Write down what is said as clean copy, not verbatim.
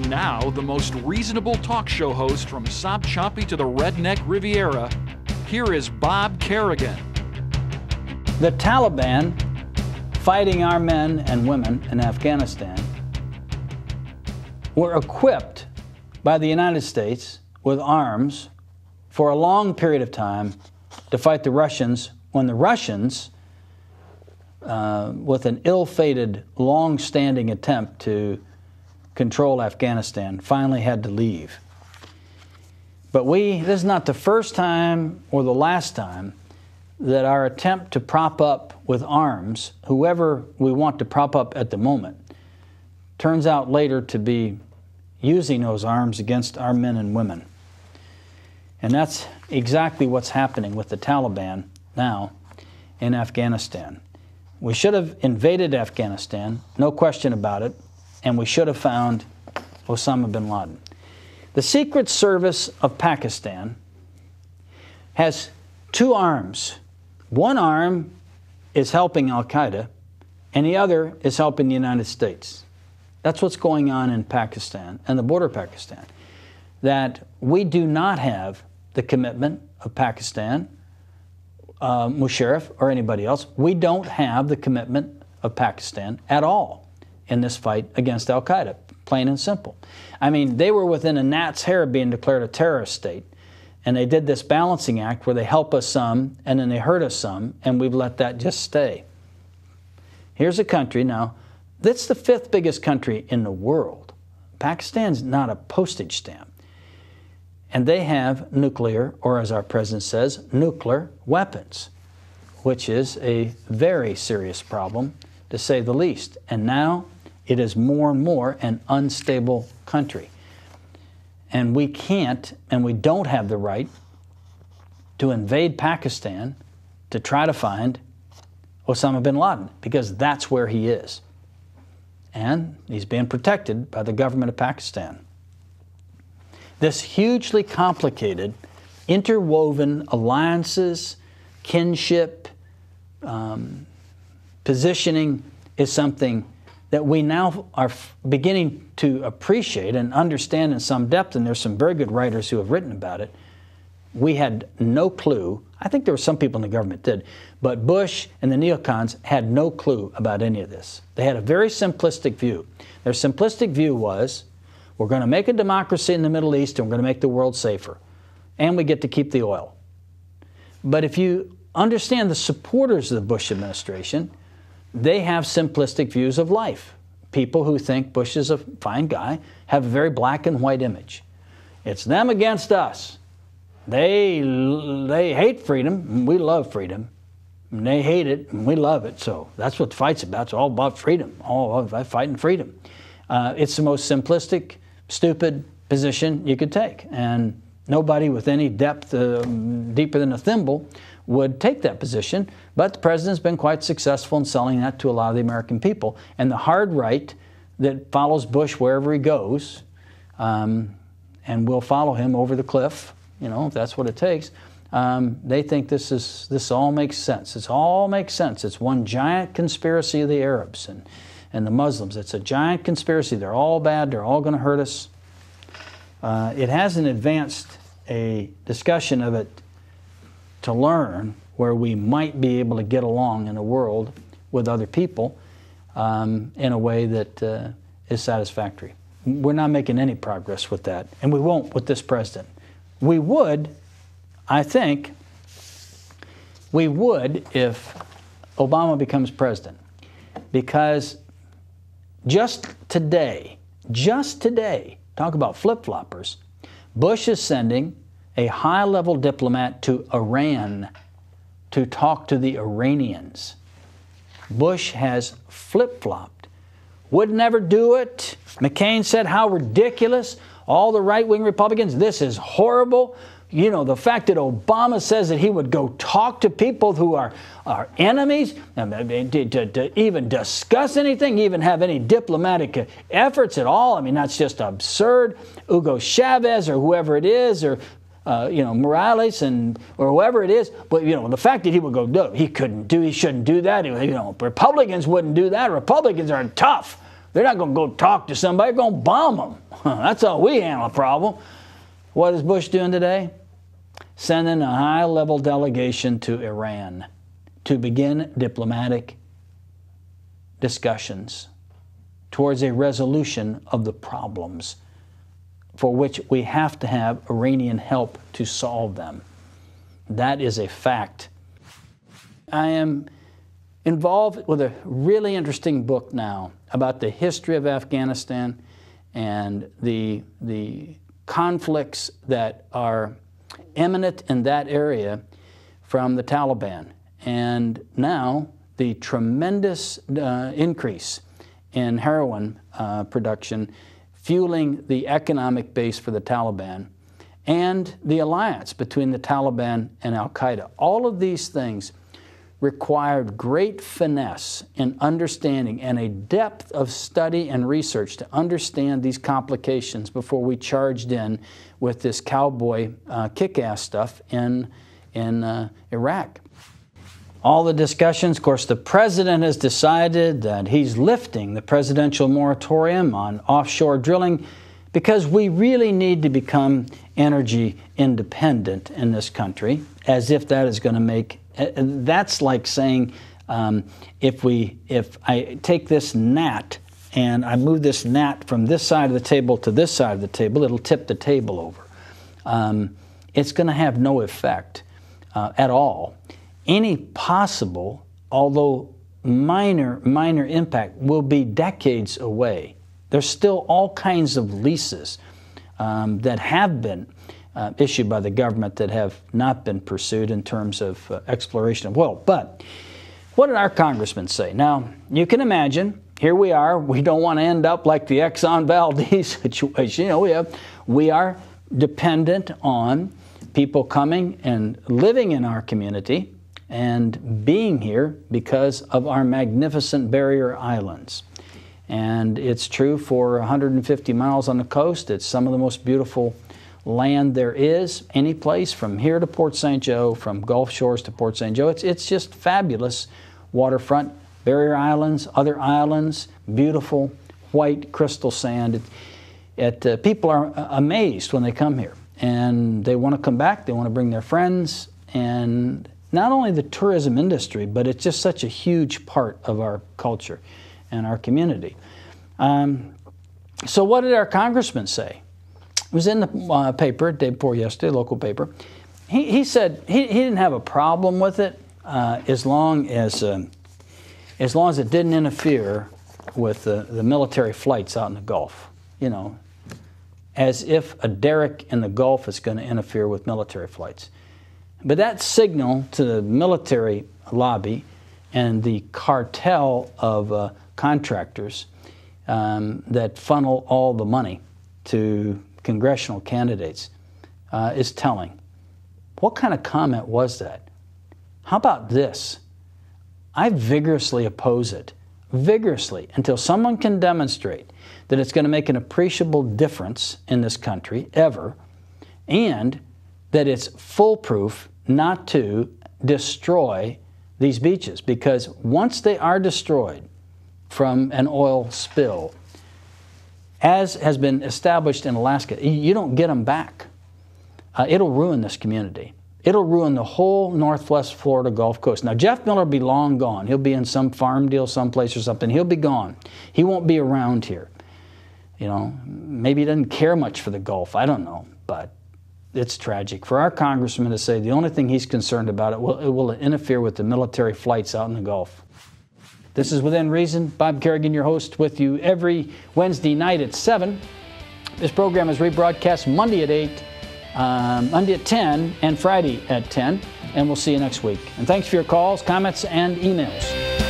And now, the most reasonable talk show host from Sop-Choppy to the Redneck Riviera, here is Bob Kerrigan. The Taliban, fighting our men and women in Afghanistan, were equipped by the United States with arms for a long period of time to fight the Russians when the Russians, with an ill-fated, long-standing attempt to control Afghanistan, finally had to leave. But this is not the first time or the last time that our attempt to prop up with arms, whoever we want to prop up at the moment, turns out later to be using those arms against our men and women. And that's exactly what's happening with the Taliban now in Afghanistan. We should have invaded Afghanistan, no question about it, and we should have found Osama bin Laden. The Secret Service of Pakistan has two arms. One arm is helping al-Qaeda, and the other is helping the United States. That's what's going on in Pakistan and the border of Pakistan. That we do not have the commitment of Pakistan, Musharraf or anybody else. We don't have the commitment of Pakistan at all in this fight against al-Qaeda, plain and simple. I mean, they were within a gnat's hair of being declared a terrorist state, and they did this balancing act where they help us some and then they hurt us some, and we've let that just stay. Here's a country now, that's the fifth biggest country in the world. Pakistan's not a postage stamp. And they have nuclear, or as our president says, nuclear weapons, which is a very serious problem, to say the least. And now it is more and more an unstable country. And we can't, and we don't have the right to invade Pakistan to try to find Osama bin Laden, because that's where he is. And he's being protected by the government of Pakistan. This hugely complicated, interwoven alliances, kinship, positioning is something that we now are beginning to appreciate and understand in some depth, and there's some very good writers who have written about it. We had no clue. I think there were some people in the government did, but Bush and the neocons had no clue about any of this. They had a very simplistic view. Their simplistic view was, we're going to make a democracy in the Middle East and we're going to make the world safer, and we get to keep the oil. But if you understand the supporters of the Bush administration, they have simplistic views of life. People who think Bush is a fine guy have a very black and white image. It's them against us. They hate freedom, and we love freedom. And they hate it, and we love it. So that's what the fight's about. It's all about freedom, all about fighting freedom. It's the most simplistic, stupid position you could take. And nobody with any depth deeper than a thimble would take that position. But the president's been quite successful in selling that to a lot of the American people. And the hard right that follows Bush wherever he goes, and will follow him over the cliff, you know, if that's what it takes, they think this all makes sense. It all makes sense. It's one giant conspiracy of the Arabs and the Muslims. It's a giant conspiracy. They're all bad. They're all going to hurt us. It hasn't advanced a discussion of it to learn where we might be able to get along in a world with other people in a way that is satisfactory. We're not making any progress with that, and we won't with this president. We would, I think, we would if Obama becomes president, because just today, talk about flip-floppers, Bush is sending a high-level diplomat to Iran to talk to the Iranians. Bush has flip-flopped. Would never do it. McCain said how ridiculous. All the right-wing Republicans, this is horrible. You know, the fact that Obama says that he would go talk to people who are enemies, to even discuss anything, even have any diplomatic efforts at all, I mean, that's just absurd. Hugo Chavez or whoever it is, or Morales or whoever it is, but the fact that he would go, no, he shouldn't do that. Republicans wouldn't do that. Republicans are tough. They're not going to go talk to somebody. They're going to bomb them. That's how we handle a problem. What is Bush doing today? Sending a high-level delegation to Iran to begin diplomatic discussions towards a resolution of the problems for which we have to have Iranian help to solve them. That is a fact. I am involved with a really interesting book now about the history of Afghanistan and the conflicts that are imminent in that area from the Taliban. And now the tremendous increase in heroin production fueling the economic base for the Taliban and the alliance between the Taliban and Al-Qaeda. All of these things required great finesse in understanding and a depth of study and research to understand these complications before we charged in with this cowboy kick-ass stuff in Iraq. All the discussions, of course, the president has decided that he's lifting the presidential moratorium on offshore drilling because we really need to become energy independent in this country, as if that is going to make. That's like saying if I take this gnat and I move this gnat from this side of the table to this side of the table, it'll tip the table over. It's going to have no effect at all. Any possible, although minor impact will be decades away. There's still all kinds of leases that have been issued by the government that have not been pursued in terms of exploration of oil. But what did our congressman say? Now, you can imagine, here we are. We don't want to end up like the Exxon Valdez situation. You know, we are dependent on people coming and living in our community and being here because of our magnificent barrier islands. And it's true for 150 miles on the coast. It's some of the most beautiful land there is, any place from here to Port St. Joe, from Gulf Shores to Port St. Joe. It's just fabulous waterfront, barrier islands, other islands, beautiful white crystal sand. People are amazed when they come here, and they want to come back. They want to bring their friends, and not only the tourism industry, but it's just such a huge part of our culture and our community. So what did our congressman say? It was in the paper, day before yesterday, local paper. He said he didn't have a problem with it as long as it didn't interfere with the military flights out in the Gulf. You know, as if a derrick in the Gulf is going to interfere with military flights. But that signal to the military lobby and the cartel of contractors that funnel all the money to congressional candidates is telling. What kind of comment was that? How about this? I vigorously oppose it, vigorously, until someone can demonstrate that it's going to make an appreciable difference in this country, ever, and that it's foolproof not to destroy these beaches. Because once they are destroyed from an oil spill, as has been established in Alaska, you don't get them back. It'll ruin this community. It'll ruin the whole Northwest Florida Gulf Coast. Now, Jeff Miller will be long gone. He'll be in some farm deal someplace or something. He'll be gone. He won't be around here. You know, maybe he doesn't care much for the Gulf. I don't know. But it's tragic. For our congressman to say the only thing he's concerned about, it will interfere with the military flights out in the Gulf. This is Within Reason. Bob Kerrigan, your host, with you every Wednesday night at 7. This program is rebroadcast Monday at 8, Monday at 10, and Friday at 10. And we'll see you next week. And thanks for your calls, comments, and emails.